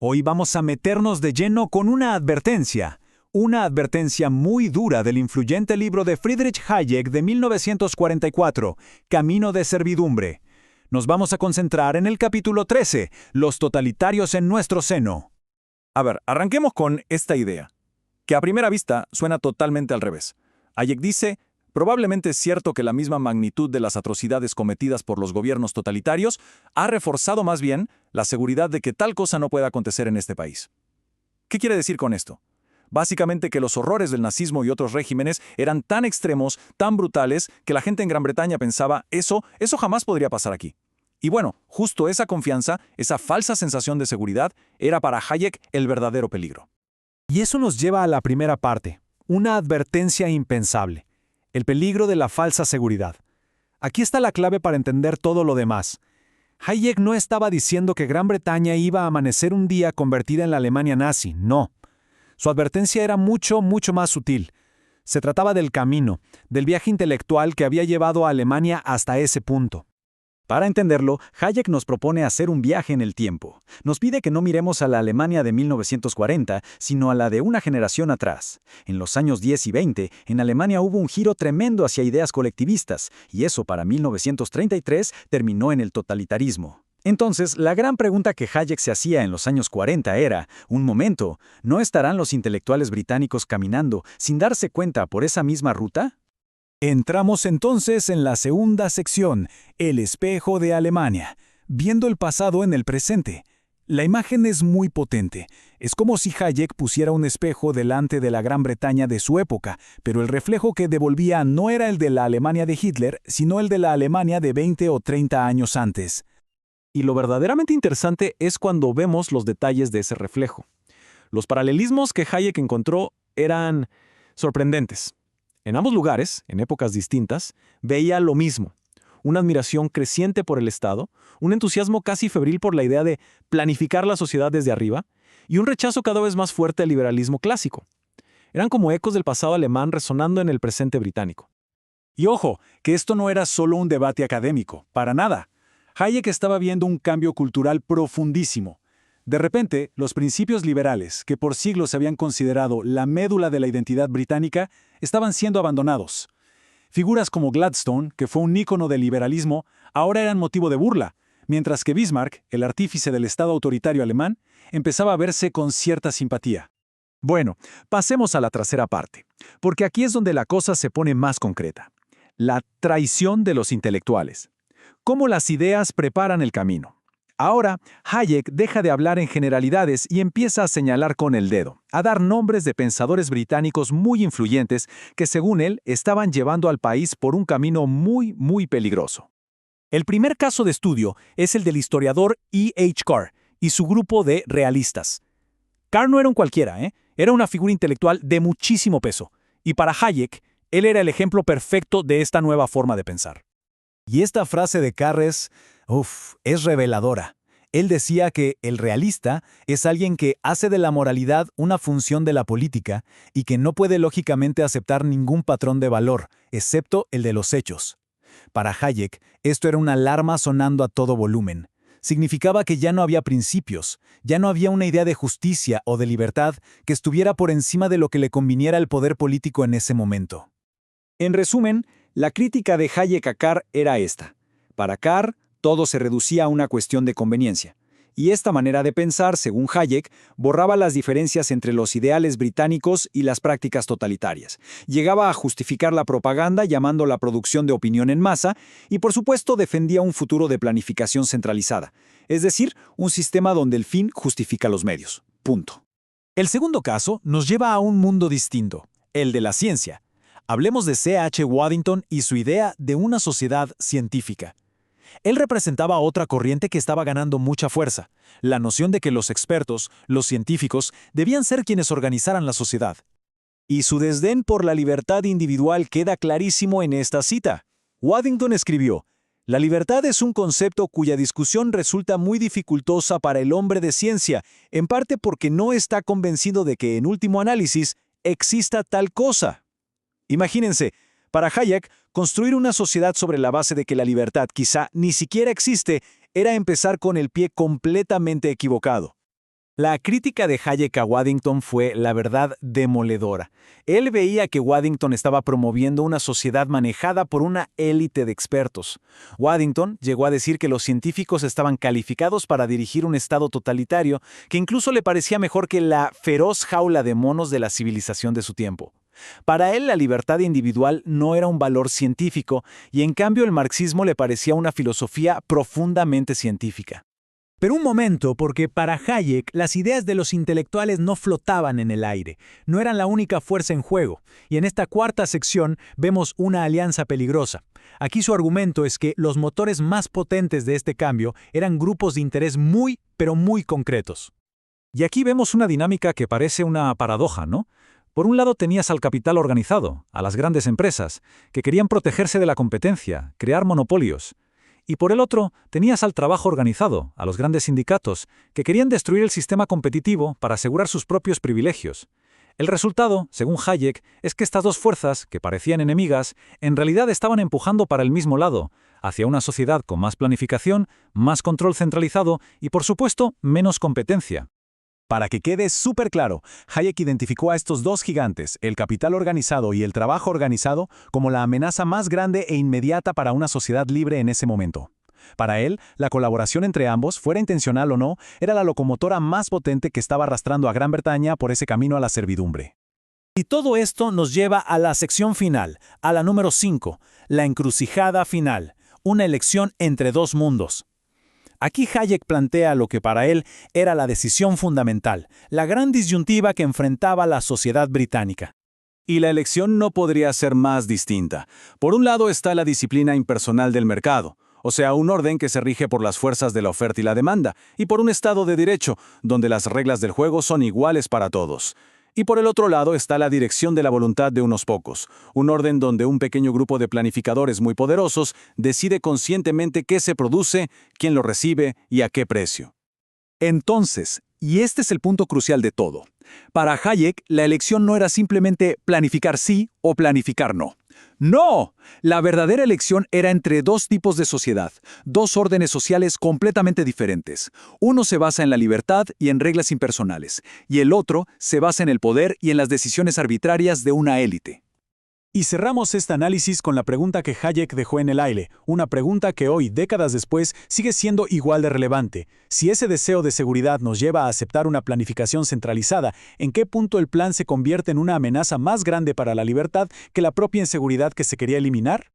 Hoy vamos a meternos de lleno con una advertencia muy dura del influyente libro de Friedrich Hayek de 1944, Camino de servidumbre. Nos vamos a concentrar en el capítulo 13, los totalitarios en nuestro seno. A ver, arranquemos con esta idea, que a primera vista suena totalmente al revés. Hayek dice, probablemente es cierto que la misma magnitud de las atrocidades cometidas por los gobiernos totalitarios ha reforzado más bien la seguridad de que tal cosa no pueda acontecer en este país. ¿Qué quiere decir con esto? Básicamente que los horrores del nazismo y otros regímenes eran tan extremos, tan brutales, que la gente en Gran Bretaña pensaba, eso jamás podría pasar aquí. Y bueno, justo esa confianza, esa falsa sensación de seguridad, era para Hayek el verdadero peligro. Y eso nos lleva a la primera parte, una advertencia impensable, el peligro de la falsa seguridad. Aquí está la clave para entender todo lo demás. Hayek no estaba diciendo que Gran Bretaña iba a amanecer un día convertida en la Alemania nazi, no. Su advertencia era mucho más sutil. Se trataba del camino, del viaje intelectual que había llevado a Alemania hasta ese punto. Para entenderlo, Hayek nos propone hacer un viaje en el tiempo. Nos pide que no miremos a la Alemania de 1940, sino a la de una generación atrás. En los años 10 y 20, en Alemania hubo un giro tremendo hacia ideas colectivistas, y eso para 1933 terminó en el totalitarismo. Entonces, la gran pregunta que Hayek se hacía en los años 40 era, un momento, ¿no estarán los intelectuales británicos caminando sin darse cuenta por esa misma ruta? Entramos entonces en la segunda sección, el espejo de Alemania, viendo el pasado en el presente. La imagen es muy potente. Es como si Hayek pusiera un espejo delante de la Gran Bretaña de su época, pero el reflejo que devolvía no era el de la Alemania de Hitler, sino el de la Alemania de 20 o 30 años antes. Y lo verdaderamente interesante es cuando vemos los detalles de ese reflejo. Los paralelismos que Hayek encontró eran sorprendentes. En ambos lugares, en épocas distintas, veía lo mismo. Una admiración creciente por el Estado, un entusiasmo casi febril por la idea de planificar la sociedad desde arriba, y un rechazo cada vez más fuerte al liberalismo clásico. Eran como ecos del pasado alemán resonando en el presente británico. Y ojo, que esto no era solo un debate académico, para nada. Hayek estaba viendo un cambio cultural profundísimo. De repente, los principios liberales, que por siglos se habían considerado la médula de la identidad británica, estaban siendo abandonados. Figuras como Gladstone, que fue un ícono del liberalismo, ahora eran motivo de burla, mientras que Bismarck, el artífice del Estado autoritario alemán, empezaba a verse con cierta simpatía. Bueno, pasemos a la tercera parte, porque aquí es donde la cosa se pone más concreta. La traición de los intelectuales. ¿Cómo las ideas preparan el camino? Ahora, Hayek deja de hablar en generalidades y empieza a señalar con el dedo, a dar nombres de pensadores británicos muy influyentes que, según él, estaban llevando al país por un camino muy peligroso. El primer caso de estudio es el del historiador E. H. Carr y su grupo de realistas. Carr no era un cualquiera, era una figura intelectual de muchísimo peso, y para Hayek, él era el ejemplo perfecto de esta nueva forma de pensar. Y esta frase de Carr es reveladora. Él decía que el realista es alguien que hace de la moralidad una función de la política y que no puede lógicamente aceptar ningún patrón de valor, excepto el de los hechos. Para Hayek, esto era una alarma sonando a todo volumen. Significaba que ya no había principios, ya no había una idea de justicia o de libertad que estuviera por encima de lo que le conviniera al poder político en ese momento. En resumen, la crítica de Hayek a Carr era esta. Para Carr, todo se reducía a una cuestión de conveniencia. Y esta manera de pensar, según Hayek, borraba las diferencias entre los ideales británicos y las prácticas totalitarias. Llegaba a justificar la propaganda llamando la producción de opinión en masa y, por supuesto, defendía un futuro de planificación centralizada. Es decir, un sistema donde el fin justifica los medios. Punto. El segundo caso nos lleva a un mundo distinto, el de la ciencia. Hablemos de C.H. Waddington y su idea de una sociedad científica. Él representaba otra corriente que estaba ganando mucha fuerza, la noción de que los expertos, los científicos, debían ser quienes organizaran la sociedad. Y su desdén por la libertad individual queda clarísimo en esta cita. Waddington escribió, «La libertad es un concepto cuya discusión resulta muy dificultosa para el hombre de ciencia, en parte porque no está convencido de que, en último análisis, exista tal cosa». Imagínense, para Hayek, construir una sociedad sobre la base de que la libertad quizá ni siquiera existe era empezar con el pie completamente equivocado. La crítica de Hayek a Waddington fue, la verdad, demoledora. Él veía que Waddington estaba promoviendo una sociedad manejada por una élite de expertos. Waddington llegó a decir que los científicos estaban calificados para dirigir un estado totalitario que incluso le parecía mejor que la feroz jaula de monos de la civilización de su tiempo. Para él, la libertad individual no era un valor científico y en cambio el marxismo le parecía una filosofía profundamente científica. Pero un momento, porque para Hayek las ideas de los intelectuales no flotaban en el aire, no eran la única fuerza en juego, y en esta cuarta sección vemos una alianza peligrosa. Aquí su argumento es que los motores más potentes de este cambio eran grupos de interés muy, pero muy concretos. Y aquí vemos una dinámica que parece una paradoja, ¿no? Por un lado tenías al capital organizado, a las grandes empresas, que querían protegerse de la competencia, crear monopolios. Y por el otro, tenías al trabajo organizado, a los grandes sindicatos, que querían destruir el sistema competitivo para asegurar sus propios privilegios. El resultado, según Hayek, es que estas dos fuerzas, que parecían enemigas, en realidad estaban empujando para el mismo lado, hacia una sociedad con más planificación, más control centralizado y, por supuesto, menos competencia. Para que quede súper claro, Hayek identificó a estos dos gigantes, el capital organizado y el trabajo organizado, como la amenaza más grande e inmediata para una sociedad libre en ese momento. Para él, la colaboración entre ambos, fuera intencional o no, era la locomotora más potente que estaba arrastrando a Gran Bretaña por ese camino a la servidumbre. Y todo esto nos lleva a la sección final, a la número 5, la encrucijada final, una elección entre dos mundos. Aquí Hayek plantea lo que para él era la decisión fundamental, la gran disyuntiva que enfrentaba la sociedad británica. Y la elección no podría ser más distinta. Por un lado está la disciplina impersonal del mercado, o sea, un orden que se rige por las fuerzas de la oferta y la demanda, y por un Estado de derecho, donde las reglas del juego son iguales para todos. Y por el otro lado está la dirección de la voluntad de unos pocos, un orden donde un pequeño grupo de planificadores muy poderosos decide conscientemente qué se produce, quién lo recibe y a qué precio. Entonces, y este es el punto crucial de todo, para Hayek la elección no era simplemente planificar sí o planificar no. ¡No! La verdadera elección era entre dos tipos de sociedad, dos órdenes sociales completamente diferentes. Uno se basa en la libertad y en reglas impersonales, y el otro se basa en el poder y en las decisiones arbitrarias de una élite. Y cerramos este análisis con la pregunta que Hayek dejó en el aire, una pregunta que hoy, décadas después, sigue siendo igual de relevante. Si ese deseo de seguridad nos lleva a aceptar una planificación centralizada, ¿en qué punto el plan se convierte en una amenaza más grande para la libertad que la propia inseguridad que se quería eliminar?